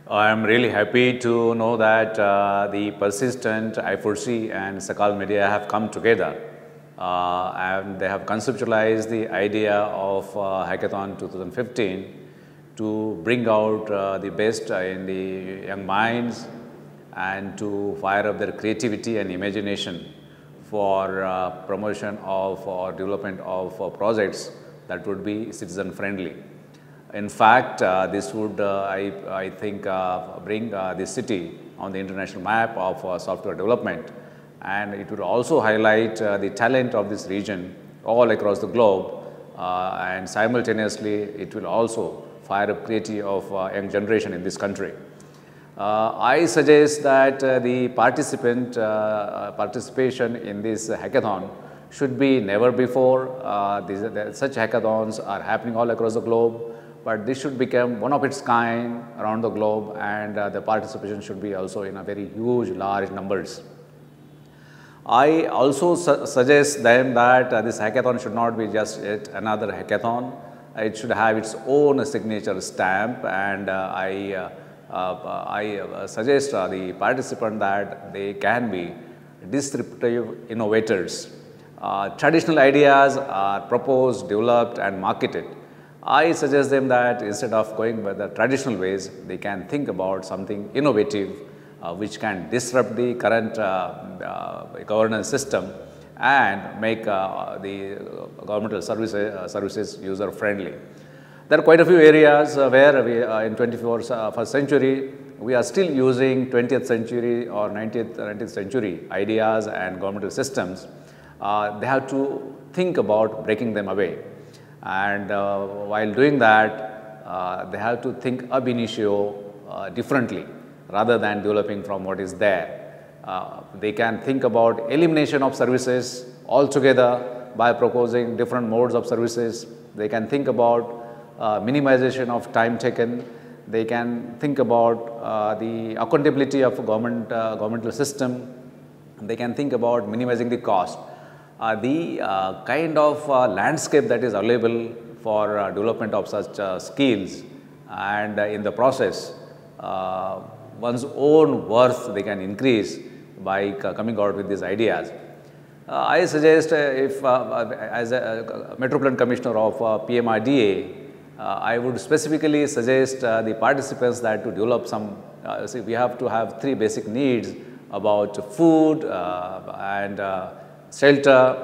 I'm really happy to know that the Persistent, I4C and Sakal Media have come together and they have conceptualized the idea of Hackathon 2015 to bring out the best in the young minds and to fire up their creativity and imagination for promotion of or development of projects that would be citizen friendly. In fact, this would, I think, bring the city on the international map of software development, and it would also highlight the talent of this region all across the globe, and simultaneously it will also fire up creativity of young generation in this country. I suggest that the participation in this hackathon should be never before. Such hackathons are happening all across the globe, but this should become one of its kind around the globe, and the participation should be also in a very huge, large numbers. I also suggest them that this hackathon should not be just yet another hackathon. It should have its own signature stamp, and I suggest the participant that they can be disruptive innovators. Traditional ideas are proposed, developed and marketed. I suggest them that instead of going by the traditional ways, they can think about something innovative which can disrupt the current governance system and make the governmental services user friendly. There are quite a few areas where we, in 21st century, we are still using 20th century or 19th century ideas and governmental systems. They have to think about breaking them away. And while doing that, they have to think ab initio differently rather than developing from what is there. They can think about elimination of services altogether by proposing different modes of services. They can think about minimization of time taken. They can think about the accountability of governmental system. They can think about minimizing the cost. The kind of landscape that is available for development of such skills, and in the process one's own worth they can increase by coming out with these ideas. I suggest if as a Metropolitan Commissioner of PMRDA, I would specifically suggest the participants that to develop some, see, we have to have three basic needs about food and shelter.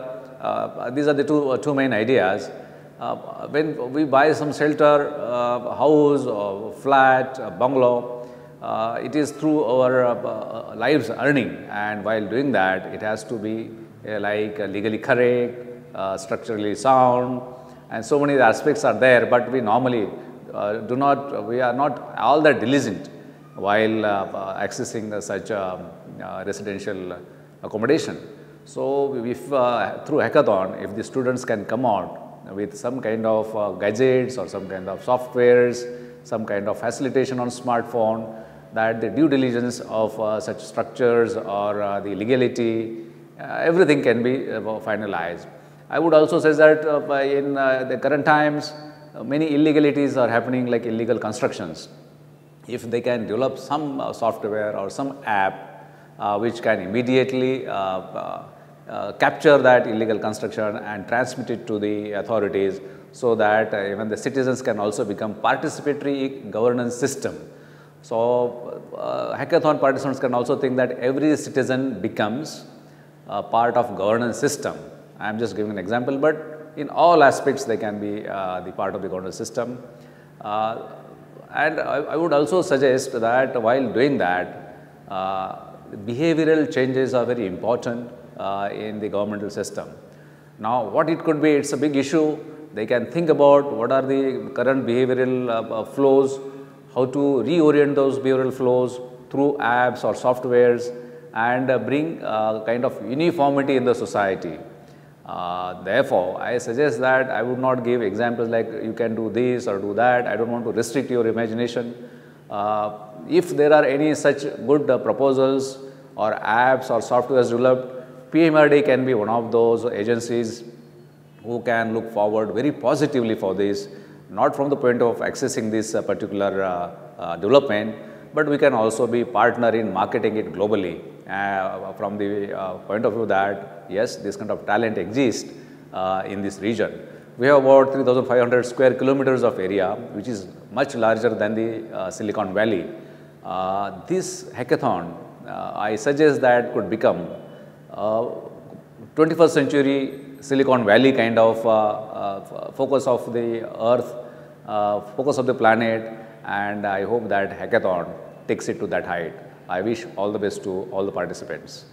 These are the two main ideas. When we buy some shelter, house, or flat, bungalow, it is through our lives earning, and while doing that, it has to be like legally correct, structurally sound, and so many aspects are there. But we normally we are not all that diligent while accessing such residential accommodation. So, if through hackathon, if the students can come out with some kind of gadgets or some kind of softwares, some kind of facilitation on smartphone, that the due diligence of such structures or the legality, everything can be finalized. I would also say that in the current times, many illegalities are happening, like illegal constructions. If they can develop some software or some app which can immediately capture that illegal construction and transmit it to the authorities, so that even the citizens can also become participatory governance system. So, hackathon participants can also think that every citizen becomes part of governance system. I am just giving an example, but in all aspects they can be the part of the governance system. And I would also suggest that while doing that, behavioral changes are very important in the governmental system. Now, what it could be, it's a big issue. They can think about what are the current behavioral flows, how to reorient those behavioral flows through apps or softwares, and bring kind of uniformity in the society. Therefore, I suggest that I would not give examples like you can do this or do that. I don't want to restrict your imagination. If there are any such good proposals or apps or softwares developed, PMRDA can be one of those agencies who can look forward very positively for this, not from the point of accessing this particular development, but we can also be partner in marketing it globally from the point of view that yes, this kind of talent exists in this region. We have about 3,500 square kilometers of area, which is much larger than the Silicon Valley. This hackathon, I suggest that could become 21st century Silicon Valley kind of focus of the earth, focus of the planet, and I hope that hackathon takes it to that height. I wish all the best to all the participants.